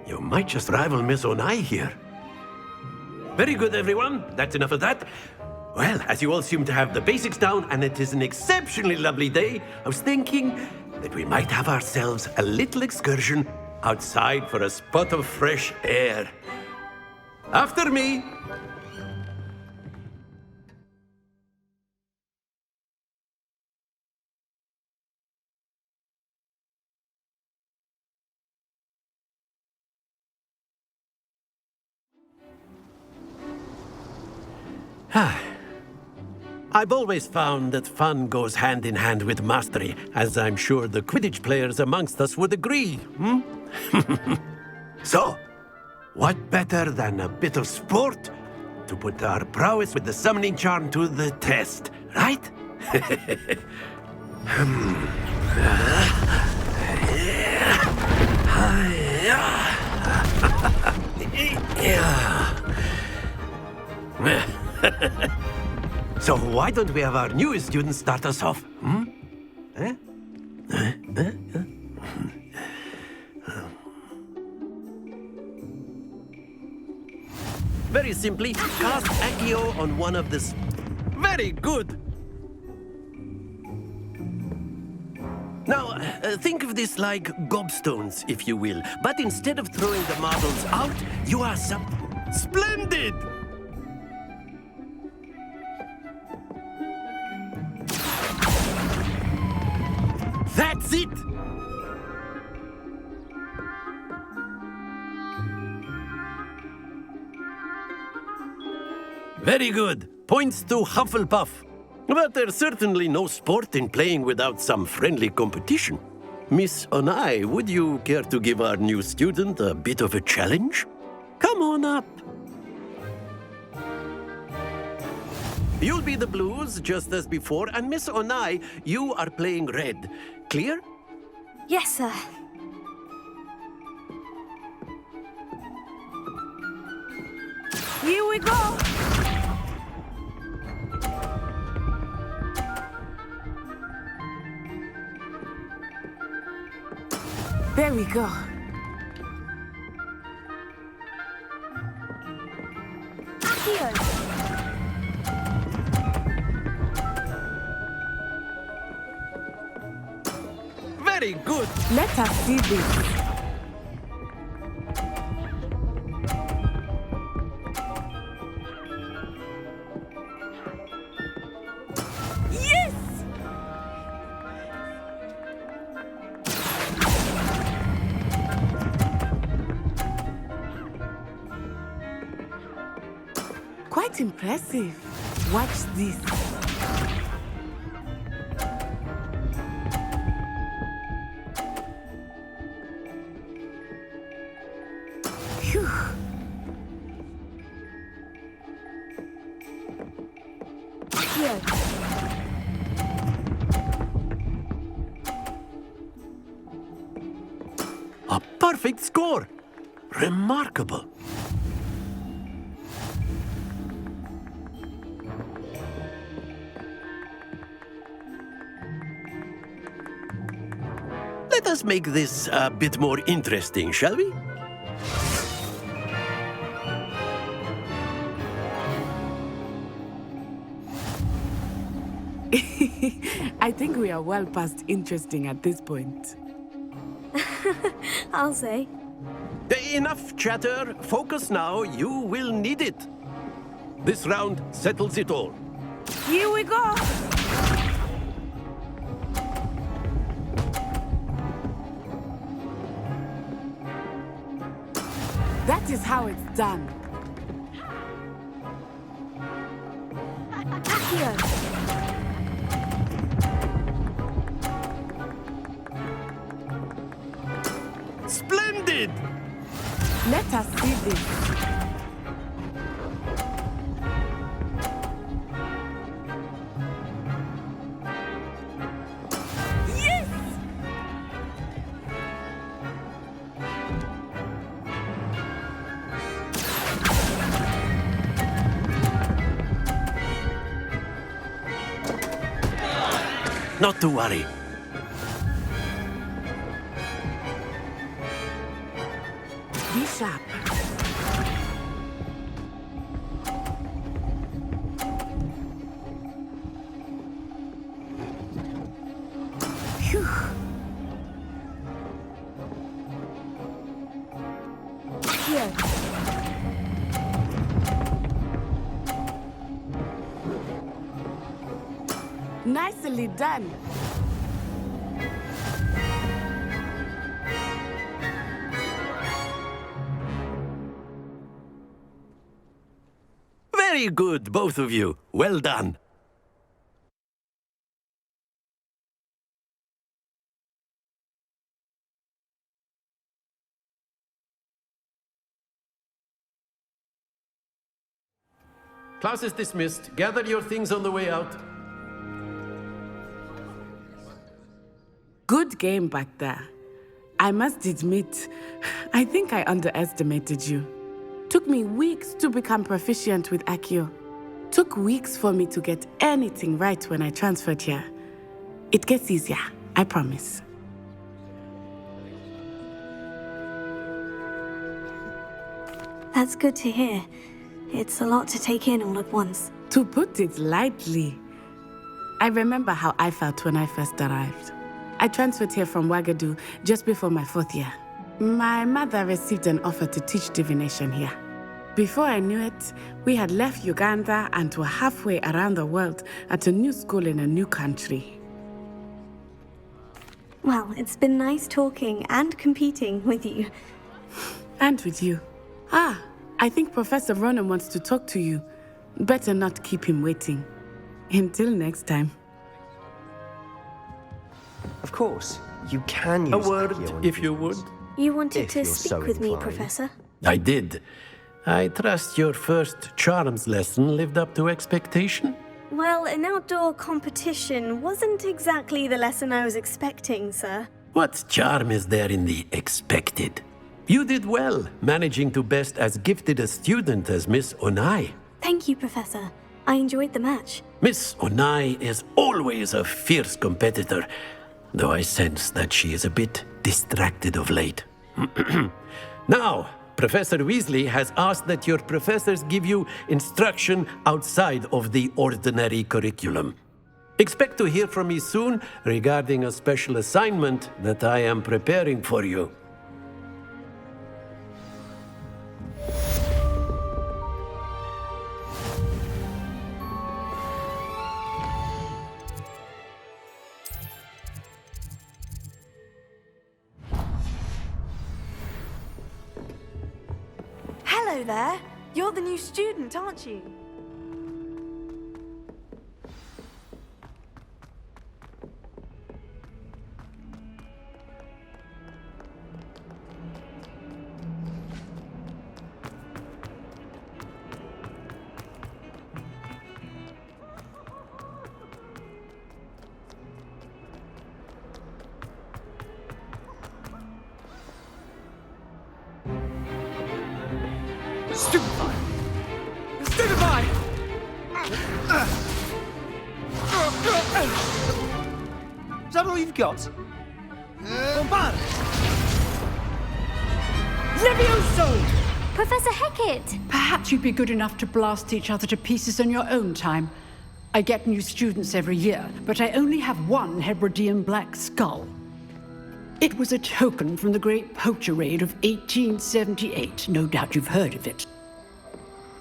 You might just rival Miss Onai here. Very good, everyone. That's enough of that. Well, as you all seem to have the basics down, and it is an exceptionally lovely day, I was thinking that we might have ourselves a little excursion outside for a spot of fresh air. After me. I've always found that fun goes hand in hand with mastery, as I'm sure the Quidditch players amongst us would agree, So, what better than a bit of sport to put our prowess with the summoning charm to the test, right? So why don't we have our newest student start us off? Very simply, cast Accio on one of the... Very good! Now, think of this like gobstones, if you will. But instead of throwing the marbles out, you are Splendid! That's it! Very good. Points to Hufflepuff. But there's certainly no sport in playing without some friendly competition. Miss Onai, would you care to give our new student a bit of a challenge? Come on up. You'll be the blues, just as before, and Miss Onai, you are playing red. Clear? Yes, sir. Here we go! There we go. Very good. Let us see this. Yes! Quite impressive. Watch this. Phew. Here. A perfect score. Remarkable. Let us make this a bit more interesting, shall we? I think we are well past interesting at this point. I'll say. Enough chatter. Focus now. You will need it. This round settles it all. Here we go! That is how it's done. Here. Splendid! Let us see this. Yes! Not to worry. Be sharp. Phew. Here. Nicely done. Very good, both of you. Well done. Class is dismissed. Gather your things on the way out. Good game back there. I must admit, I think I underestimated you. Took me weeks to become proficient with Accio. Took weeks for me to get anything right when I transferred here. It gets easier, I promise. That's good to hear. It's a lot to take in all at once. To put it lightly, I remember how I felt when I first arrived. I transferred here from Wagadu just before my 4th year. My mother received an offer to teach divination here. Before I knew it, we had left Uganda and were halfway around the world at a new school in a new country. Well, it's been nice talking and competing with you. And with you. Ah, I think Professor Ronan wants to talk to you. Better not keep him waiting. Until next time. Of course, you can use A word, Accio if you would. You wanted If to you're speak so with me, inclined. Professor? I did. I trust your first charms lesson lived up to expectation. Well, an outdoor competition wasn't exactly the lesson I was expecting, sir. What charm is there in the expected? You did well, managing to best as gifted a student as Miss Onai. Thank you, Professor. I enjoyed the match. Miss Onai is always a fierce competitor, though I sense that she is a bit distracted of late. Now, Professor Weasley has asked that your professors give you instruction outside of the ordinary curriculum. Expect to hear from me soon regarding a special assignment that I am preparing for you. Hello there. You're the new student, aren't you? Stupefy! Stupefy! Is that all you've got? Bombard! Levioso! Professor Hecat! Perhaps you'd be good enough to blast each other to pieces in your own time. I get new students every year, but I only have one Hebridean black skull. It was a token from the Great Poacher Raid of 1878. No doubt you've heard of it.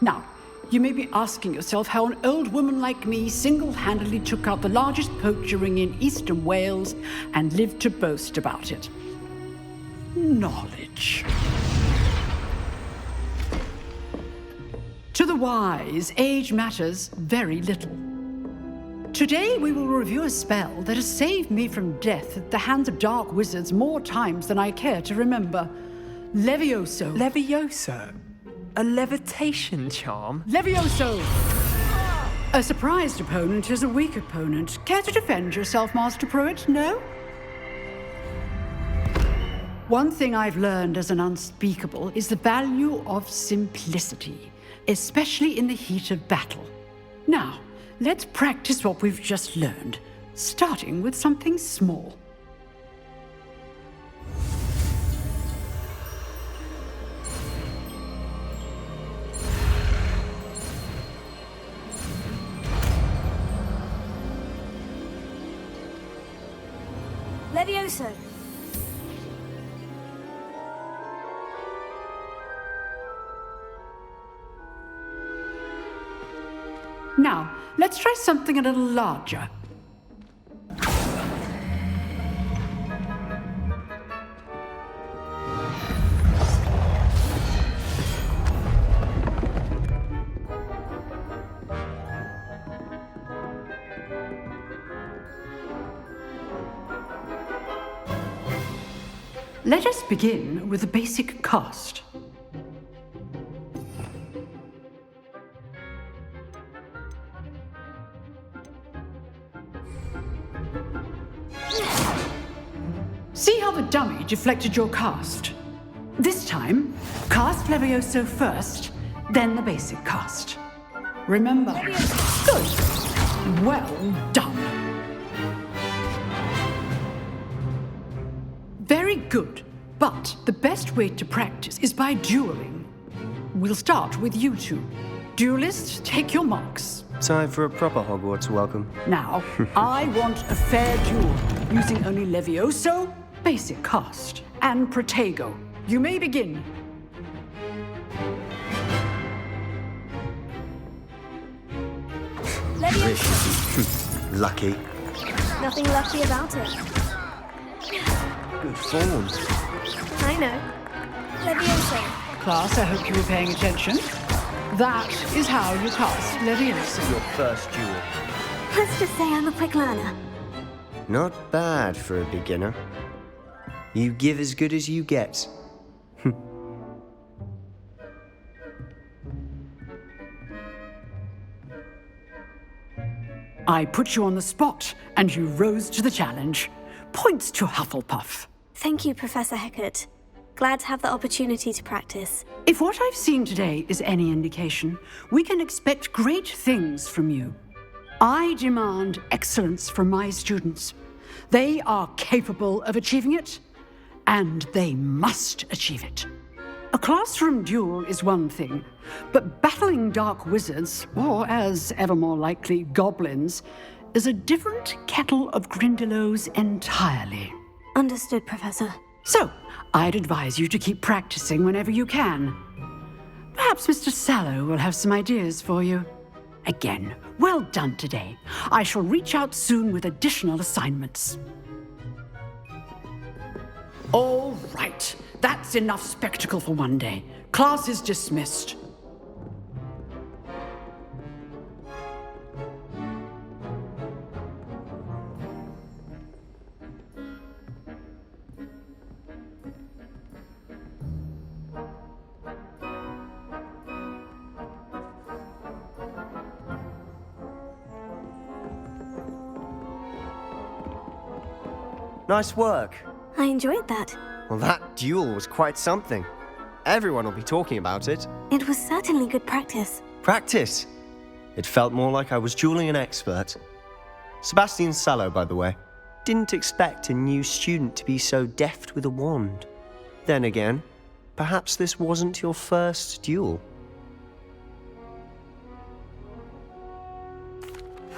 Now, you may be asking yourself how an old woman like me single-handedly took out the largest poacher ring in eastern Wales and lived to boast about it. Knowledge. To the wise, age matters very little. Today we will review a spell that has saved me from death at the hands of dark wizards more times than I care to remember. Levioso. Levioso? A levitation charm? Levioso! A surprised opponent is a weak opponent. Care to defend yourself, Master Pruitt? No? One thing I've learned as an unspeakable is the value of simplicity, especially in the heat of battle. Now, let's practice what we've just learned, starting with something small. Levioso! Now, let's try something a little larger. Let us begin with the basic cast. See how the dummy deflected your cast? This time, cast Levioso first, then the basic cast. Remember. Good. Well done. Very good. But the best way to practice is by dueling. We'll start with you two. Duelists, take your marks. Time for a proper Hogwarts welcome. Now, I want a fair duel, using only Levioso, basic cast, and Protego. You may begin. Leviosa. Lucky. Nothing lucky about it. Good form. I know. Leviosa. Class, I hope you were paying attention. That is how you cast Leviosa. Your first duel. Let's just say I'm a quick learner. Not bad for a beginner. You give as good as you get. I put you on the spot, and you rose to the challenge. Points to Hufflepuff. Thank you, Professor Hecat. Glad to have the opportunity to practice. If what I've seen today is any indication, we can expect great things from you. I demand excellence from my students. They are capable of achieving it, and they must achieve it. A classroom duel is one thing, but battling dark wizards, or as ever more likely, goblins, is a different kettle of Grindylows entirely. Understood, Professor. So, I'd advise you to keep practicing whenever you can. Perhaps Mr. Sallow will have some ideas for you. Again, well done today. I shall reach out soon with additional assignments. All right. That's enough spectacle for one day. Class is dismissed. Nice work. I enjoyed that. Well, that duel was quite something. Everyone will be talking about it. It was certainly good practice. Practice? It felt more like I was dueling an expert. Sebastian Sallow, by the way. Didn't expect a new student to be so deft with a wand. Then again, perhaps this wasn't your first duel.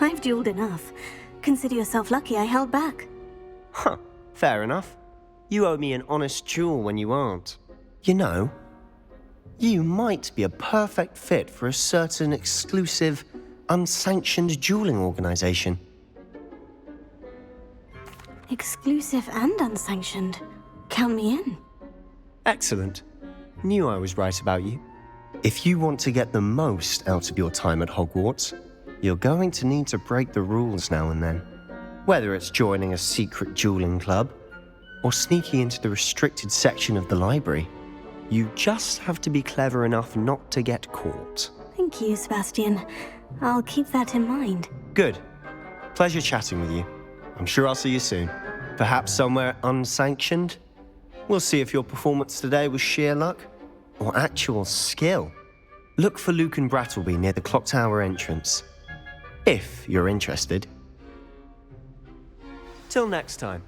I've dueled enough. Consider yourself lucky I held back. Huh, fair enough. You owe me an honest duel when you aren't. You know, you might be a perfect fit for a certain exclusive, unsanctioned dueling organization. Exclusive and unsanctioned. Count me in. Excellent. Knew I was right about you. If you want to get the most out of your time at Hogwarts, you're going to need to break the rules now and then. Whether it's joining a secret dueling club, or sneaking into the restricted section of the library, you just have to be clever enough not to get caught. Thank you, Sebastian. I'll keep that in mind. Good. Pleasure chatting with you. I'm sure I'll see you soon. Perhaps somewhere unsanctioned? We'll see if your performance today was sheer luck or actual skill. Look for Luke and Brattleby near the clock tower entrance. If you're interested. Till next time.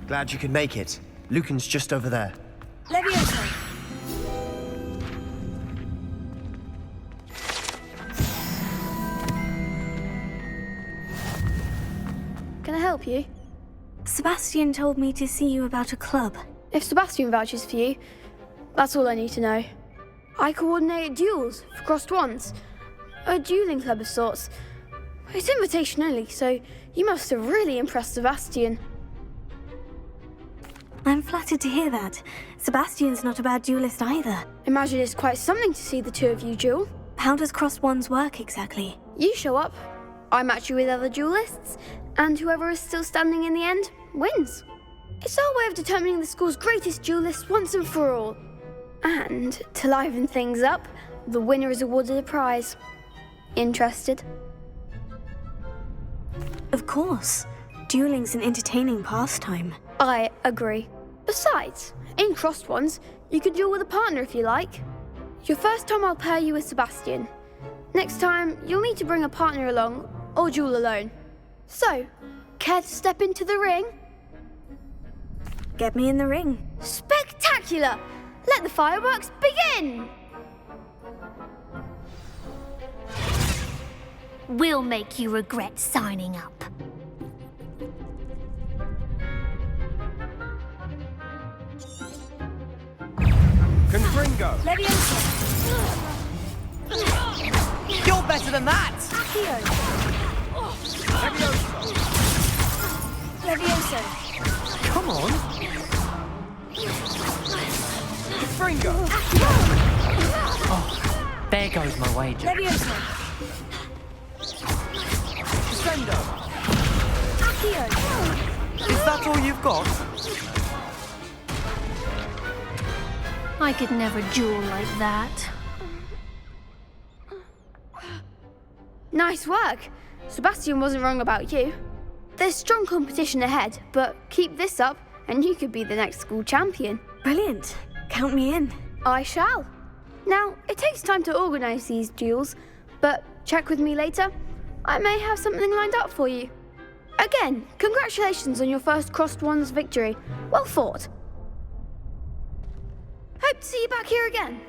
Glad you could make it. Lucan's just over there. Leviosa! Can I help you? Sebastian told me to see you about a club. If Sebastian vouches for you, that's all I need to know. I coordinate duels for crossed wands. A dueling club of sorts. It's invitation only, so you must have really impressed Sebastian. I'm flattered to hear that. Sebastian's not a bad duelist either. Imagine it's quite something to see the two of you duel. How does crossed wands work exactly? You show up, I match you with other duelists, and whoever is still standing in the end wins. It's our way of determining the school's greatest duelist once and for all. And to liven things up, the winner is awarded a prize. Interested? Of course. Dueling's an entertaining pastime. I agree. Besides, in crossed ones, you could duel with a partner if you like. Your first time I'll pair you with Sebastian. Next time, you'll need to bring a partner along, or duel alone. So, care to step into the ring? Get me in the ring. Spectacular! Let the fireworks begin! We'll make you regret signing up. Confringo! You're better than that! Levioso! Come on! Confringo! Oh, there goes my wager. Levioso! Descendo! Accio! Is that all you've got? I could never duel like that. Nice work! Sebastian wasn't wrong about you. There's strong competition ahead, but keep this up and you could be the next school champion. Brilliant. Count me in. I shall. Now, it takes time to organise these duels, but check with me later. I may have something lined up for you. Again, congratulations on your first crossed wands victory. Well fought. Hope to see you back here again.